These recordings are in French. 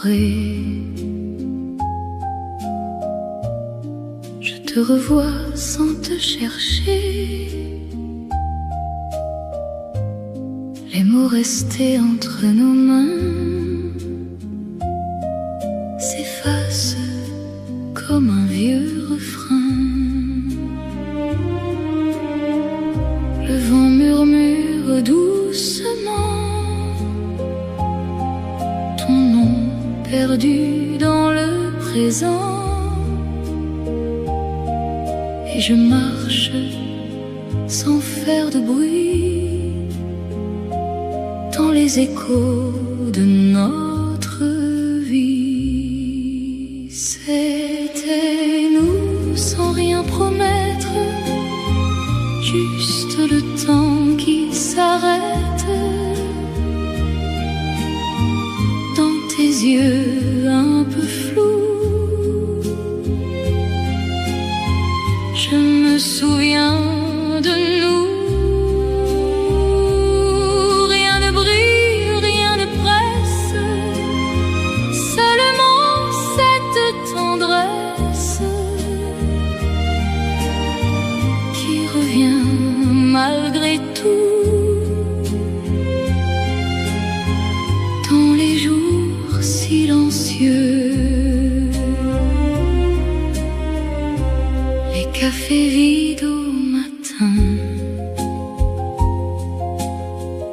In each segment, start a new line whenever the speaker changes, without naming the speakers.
m'ignorer. Je te revois sans te chercher. Les mots restés entre nos mains s'effacent comme un vieux refrain. Le vent murmure doucement ton nom perdu dans le présent. Et je marche sans faire de bruit dans les échos de notre vie. C'était nous sans rien promettre, juste le temps qui s'arrête. Dans tes yeux un peu flous, je me souviens de nous. Rien ne brille, rien ne presse, seulement cette tendresse qui revient malgré tout dans les jours silencieux. Les cafés vides au matin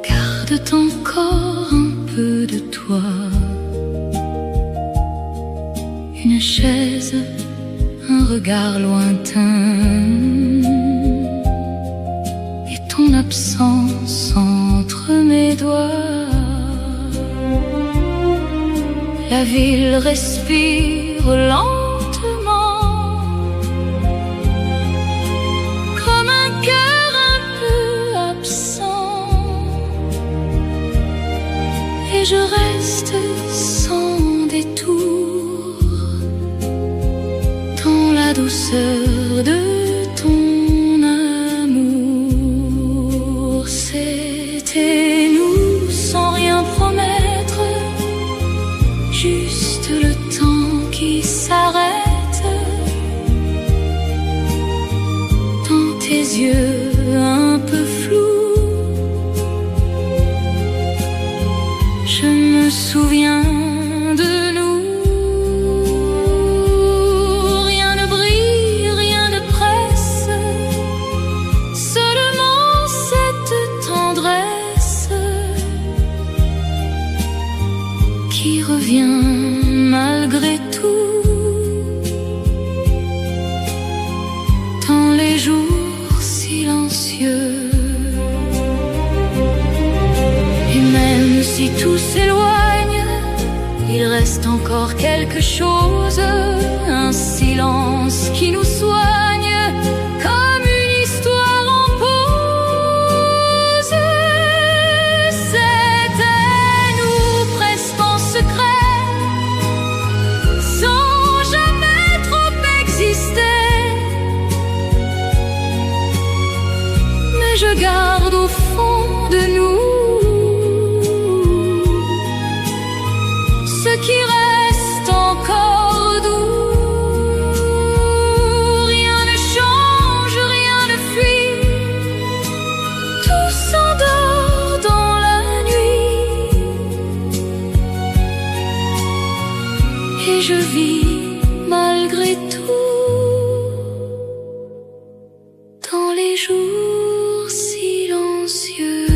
gardent encore un peu de toi. Une chaise, un regard lointain et ton absence entre mes doigts. La ville respire lentement comme un cœur un peu absent, et je reste sans détour dans la douceur de ton amour. C'était nous sans rien promettre, juste le temps qui s'arrête. Dans tes yeux un peu flous, je me souviens de nous. Rien ne brille, rien ne presse, seulement cette tendresse qui revient malgré tout dans les jours silencieux. Et même si tout s'éloigne, il reste encore quelque chose, un silence qui nous soigne comme une histoire en pause. C'était nous presque en secret, sans jamais trop exister. Mais je garde au fond de nous ce qui reste encore doux. Rien ne change, rien ne fuit, tout s'endort dans la nuit. Et je vis malgré tout dans les jours silencieux.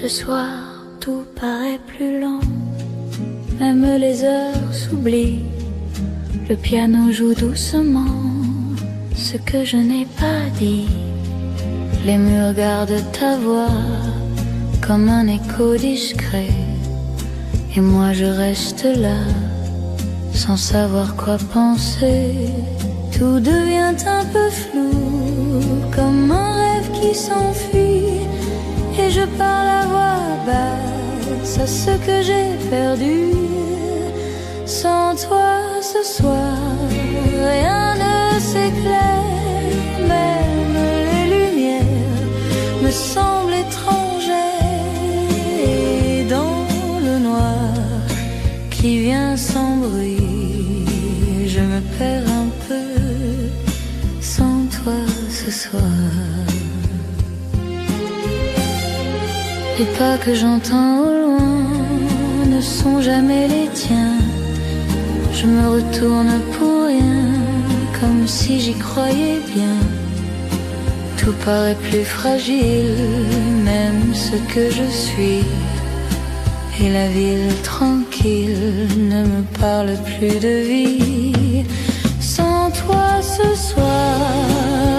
Ce soir, tout paraît plus lent, même les heures s'oublient. Le piano joue doucement ce que je n'ai pas dit. Les murs gardent ta voix comme un écho discret, et moi je reste là sans savoir quoi penser. Tout devient un peu flou, comme un rêve qui s'enfuit. Et je parle à voix basse à ce que j'ai perdu. Sans toi ce soir, rien ne s'éclaire. Même les lumières me semblent étrangères. Et dans le noir qui vient sans bruit, je me perds un peu. Sans toi ce soir, les pas que j'entends au loin ne sont jamais les tiens. Je me retourne pour rien, comme si j'y croyais bien. Tout paraît plus fragile, même ce que je suis. Et la ville tranquille ne me parle plus de vie. Sans toi ce soir,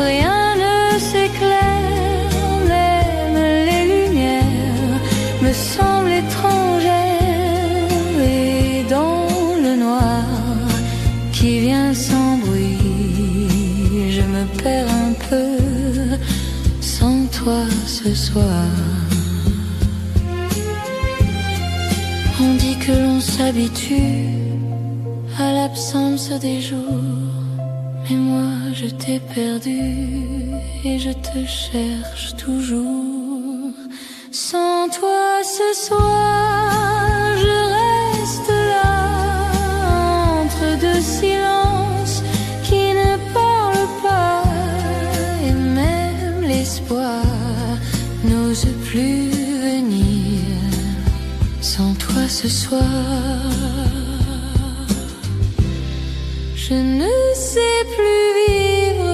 rien ne s'éclaire. Même les lumières me semblent étrangères. Et dans le noir qui vient sans bruit, je me perds un peu. Sans toi ce soir. On dit que l'on s'habitue à l'absence des jours. Mais moi je t'ai perdu et je te cherche toujours. Sans toi ce soir, je reste là, entre deux silences qui ne parlent pas. Et même l'espoir n'ose plus venir. Sans toi ce soir, je ne sais plus vivre.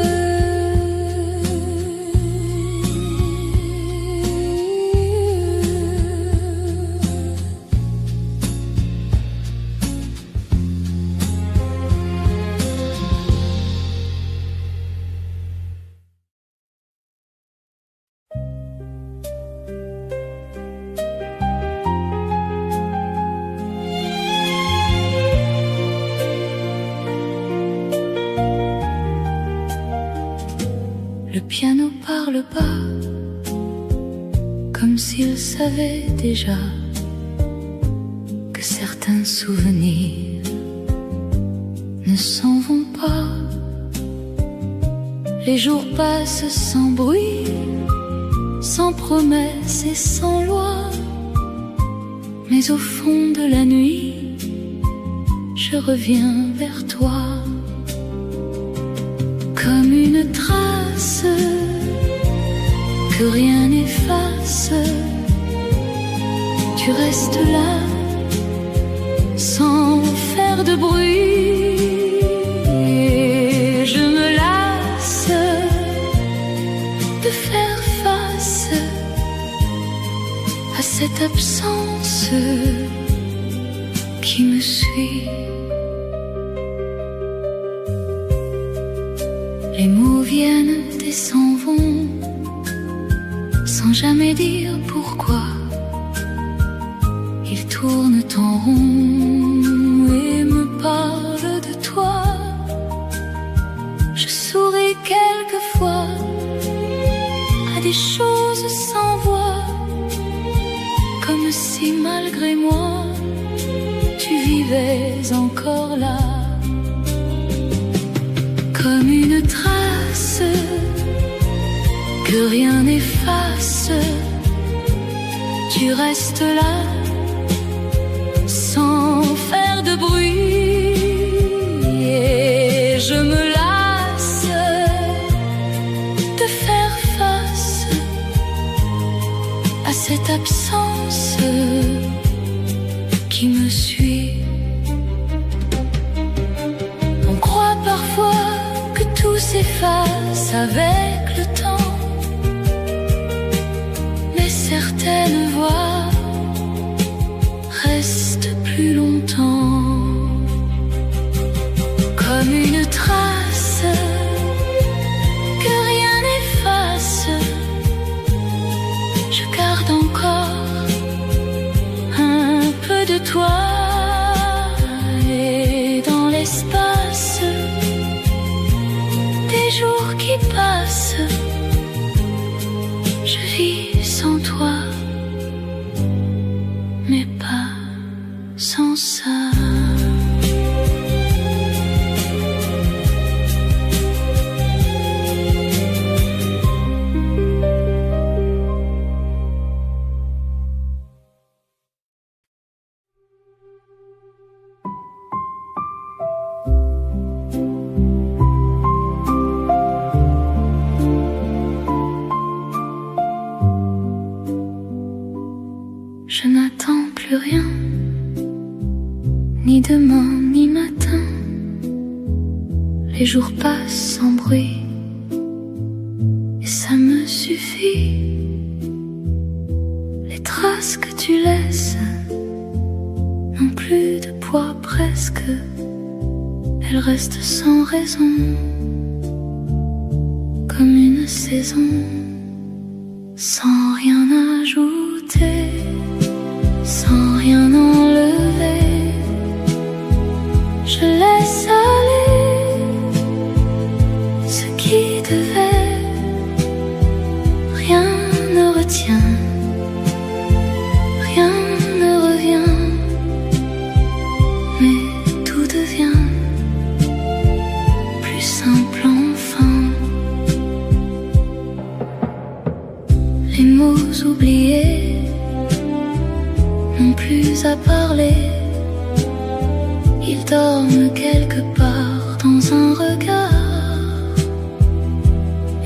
Le piano parle bas, comme s'il savait déjà que certains souvenirs ne s'en vont pas. Les jours passent sans bruit, sans promesse et sans loi. Mais au fond de la nuit, je reviens vers toi. Comme une trace que rien n'efface, tu restes là sans faire de bruit. Et je me lasse de faire face à cette absence qui me suit. Les mots viennent et s'en vont, sans jamais dire pourquoi. Ils tournent en rond et me parlent de toi. Je souris quelquefois à des choses sans voix, comme si malgré moi, tu vivais encore là. Comme une trace que rien n'efface, tu restes là sans faire de bruit. Et je me lasse de faire face à cette absence qui me suit. On croit parfois que tout s'efface avec le temps, mais certaines voix restent plus longtemps. Comme une trace que rien n'efface, je garde encore un peu de toi. Et dans matin. Les jours passent sans bruit et ça me suffit. Les traces que tu laisses n'ont plus de poids presque. Elles restent sans raison, comme une saison, sans rien ajouter, sans rien enlever. Je laisse aller ce qui devait. Rien ne retient, rien ne revient, mais tout devient plus simple enfin. Les mots oubliés n'ont plus à parler. Ils dorment quelque part dans un regard.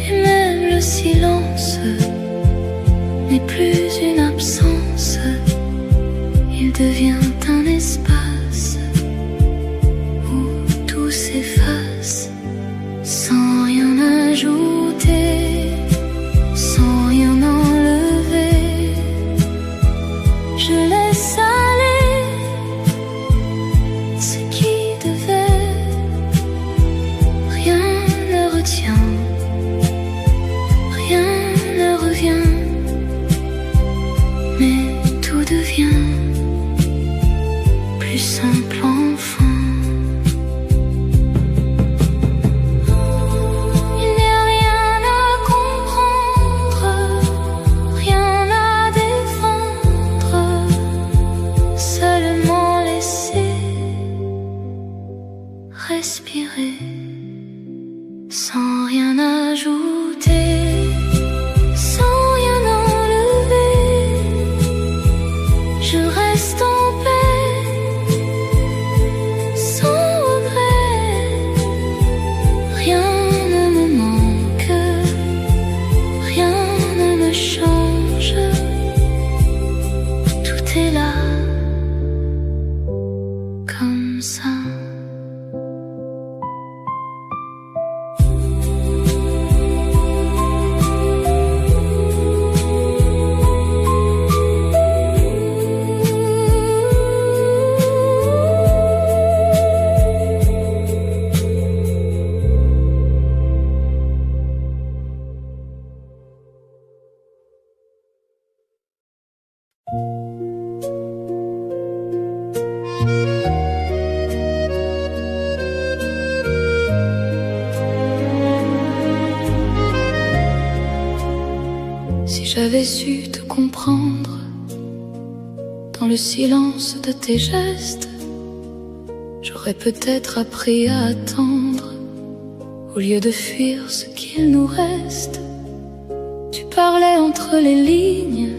Et même le silence n'est plus une absence. Il devient un espace où tout s'efface, sans rien ajouter, sans rien enlever. Je laisse aller ce qui devait. Rien ne retient, rien ne revient, mais tout devient plus simple enfin. Il n'y a rien à comprendre, rien à défendre, seulement laisser respirer, sans rien ajouter, sans rien enlever. Je reste en paix, sans regret. Rien ne me manque, rien ne me change. Tout est là, comme ça. Si j'avais su te comprendre dans le silence de tes gestes, j'aurais peut-être appris à attendre au lieu de fuir ce qu'il nous reste. Tu parlais entre les lignes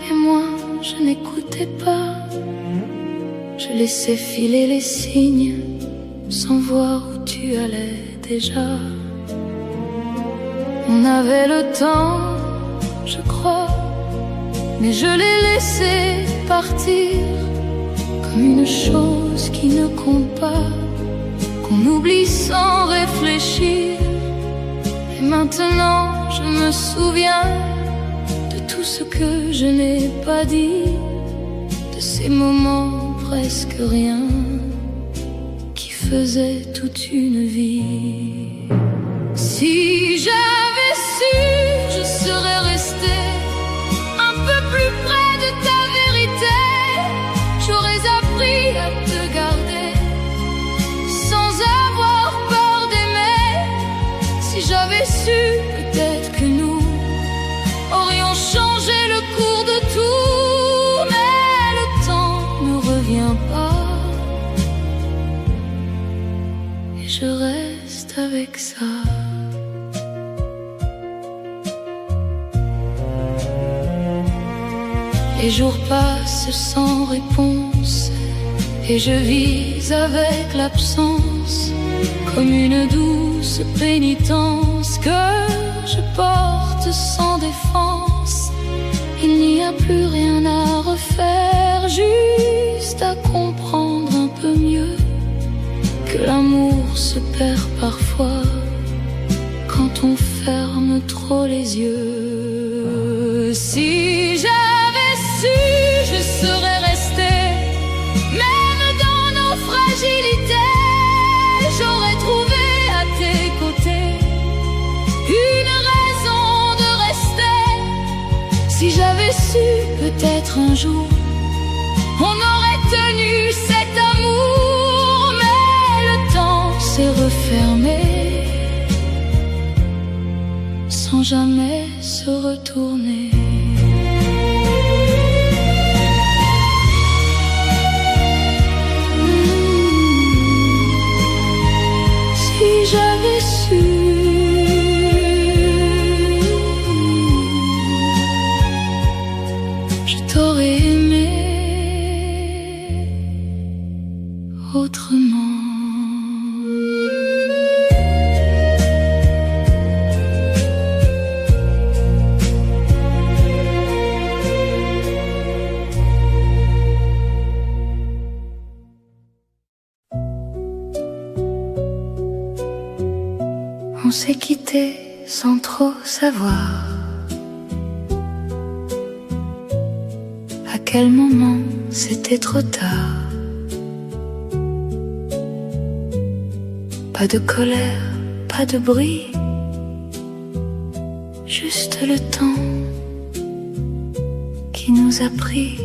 et moi je n'écoutais pas. Je laissais filer les signes sans voir où tu allais déjà. On avait le temps, je crois, mais je l'ai laissé partir comme une chose qui ne compte pas, qu'on oublie sans réfléchir. Et maintenant je me souviens de tout ce que je n'ai pas dit, de ces moments presque rien qui faisaient toute une vie. Si j'avais su, je serais resté un peu plus près de ta vérité. J'aurais appris à te garder sans avoir peur d'aimer. Si j'avais su, peut-être que nous aurions changé le cours de tout. Mais le temps ne revient pas et je reste avec ça. Les jours passent sans réponse et je vis avec l'absence, comme une douce pénitence que je porte sans défense. Il n'y a plus rien à refaire, juste à comprendre un peu mieux désespère parfois quand on ferme trop les yeux. Si j'avais su, je serais restée, même dans nos fragilités. J'aurais trouvé à tes côtés une raison de rester. Si j'avais su, peut-être un jour on aurait tenu cet amour, mais le temps s'est refermé sans jamais se retourner. Si j'avais su, je t'aurais aimé autrement. On s'est quitté sans trop savoir à quel moment c'était trop tard. Pas de colère, pas de bruit, juste le temps qui nous a pris.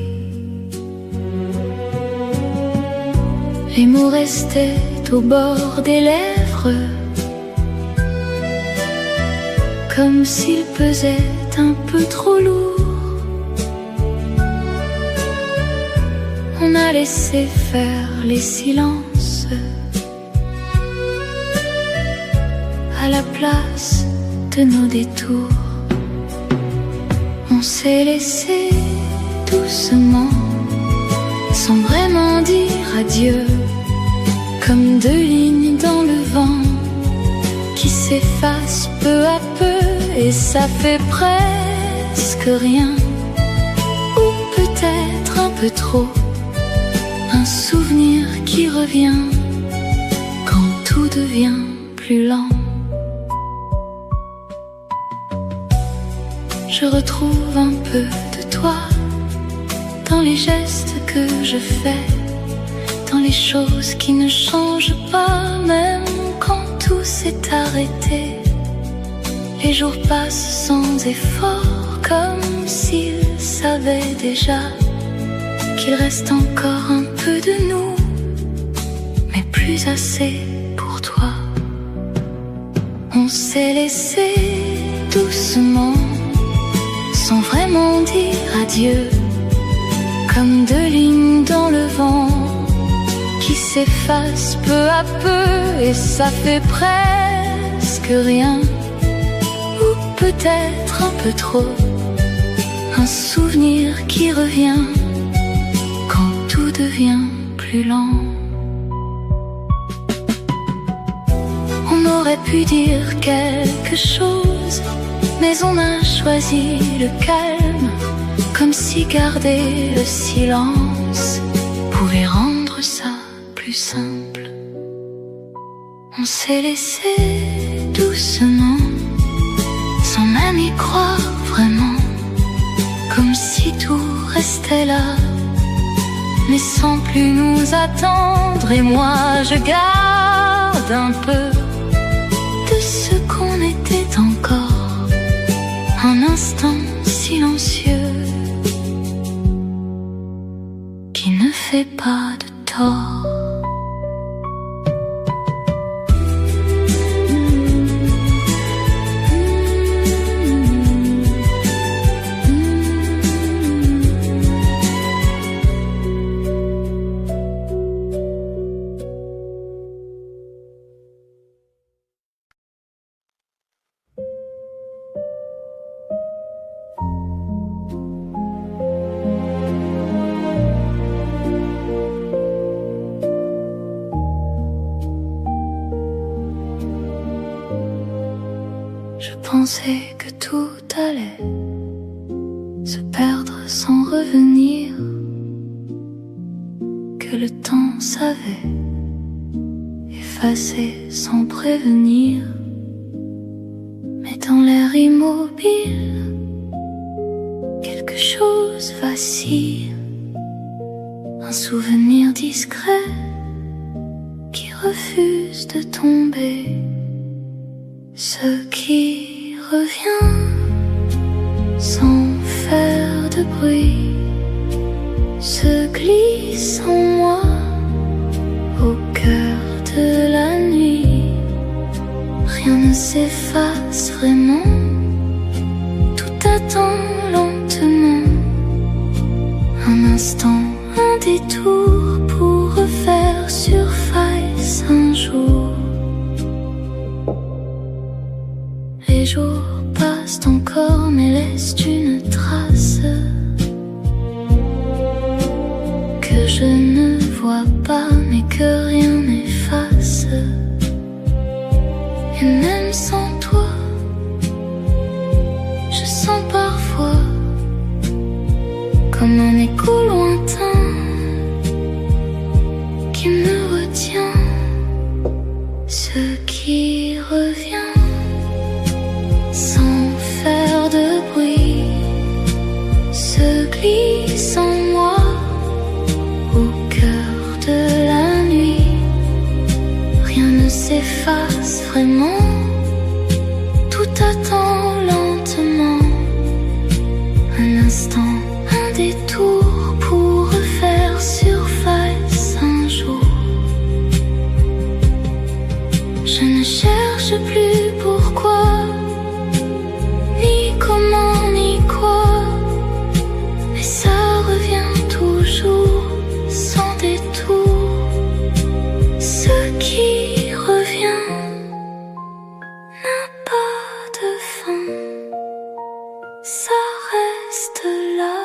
Les mots restaient au bord des lèvres, comme s'ils pesaient un peu trop lourd. On a laissé faire les silences à la place de nos détours. On s'est laissé doucement, sans vraiment dire adieu, comme deux lignes dans le vent qui s'effacent peu à peu, et ça fait presque rien, ou peut-être un peu trop, un souvenir qui revient quand tout devient plus lent. Je retrouve un peu de toi dans les gestes que je fais, dans les choses qui ne changent pas, même quand tout s'est arrêté. Les jours passent sans effort, comme s'ils savaient déjà qu'il reste encore un peu de nous, mais plus assez pour toi. On s'est laissé doucement, sans vraiment dire adieu, comme deux lignes dans le vent qui s'effacent peu à peu, et ça fait presque rien, ou peut-être un peu trop, un souvenir qui revient quand tout devient plus lent. On aurait pu dire quelque chose, mais on a choisi le calme, comme si garder le silence pouvait rendre ça plus simple. On s'est laissé doucement, sans même y croire vraiment, comme si tout restait là, mais sans plus nous attendre. Et moi je garde un peu de ce qu'on était encore, un instant silencieux qui ne fait pas de tort. Je pensais que tout allait se perdre sans revenir, que le temps savait effacer s'effacer sans prévenir. Mais dans l'air immobile, quelque chose vacille, un souvenir discret qui refuse de tomber. Ce qui revient sans faire de bruit se glisse en moi au cœur de la nuit. Rien ne s'efface vraiment, tout attend lentement. Un instant, un détour pour refaire surface un jour. Les jours passent encore mais laissent une trace que je ne vois pas mais que rien n'efface. Et même sans toi, je sens parfois comme un écho lointain qui me retient. Ce qui revient sans faire de bruit se glisse en moi au cœur de la nuit. Rien ne s'efface vraiment, tout attend lentement. Un instant, un détour pour refaire surface un jour. Je ne cherche plus pourquoi, ni comment, ni quoi, mais ça revient toujours sans détour. Ce qui revient n'a pas de fin, ça reste là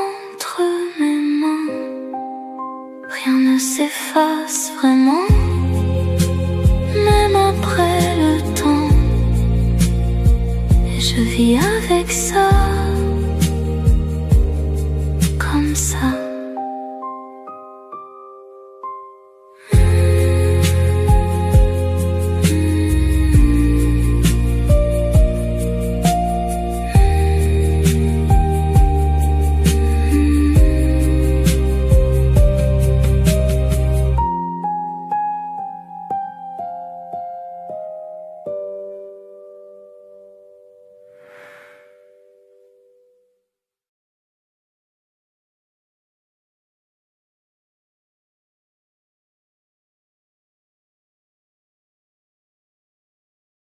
entre mes mains. Rien ne s'efface vraiment, même après le temps. Et je vis avec ça.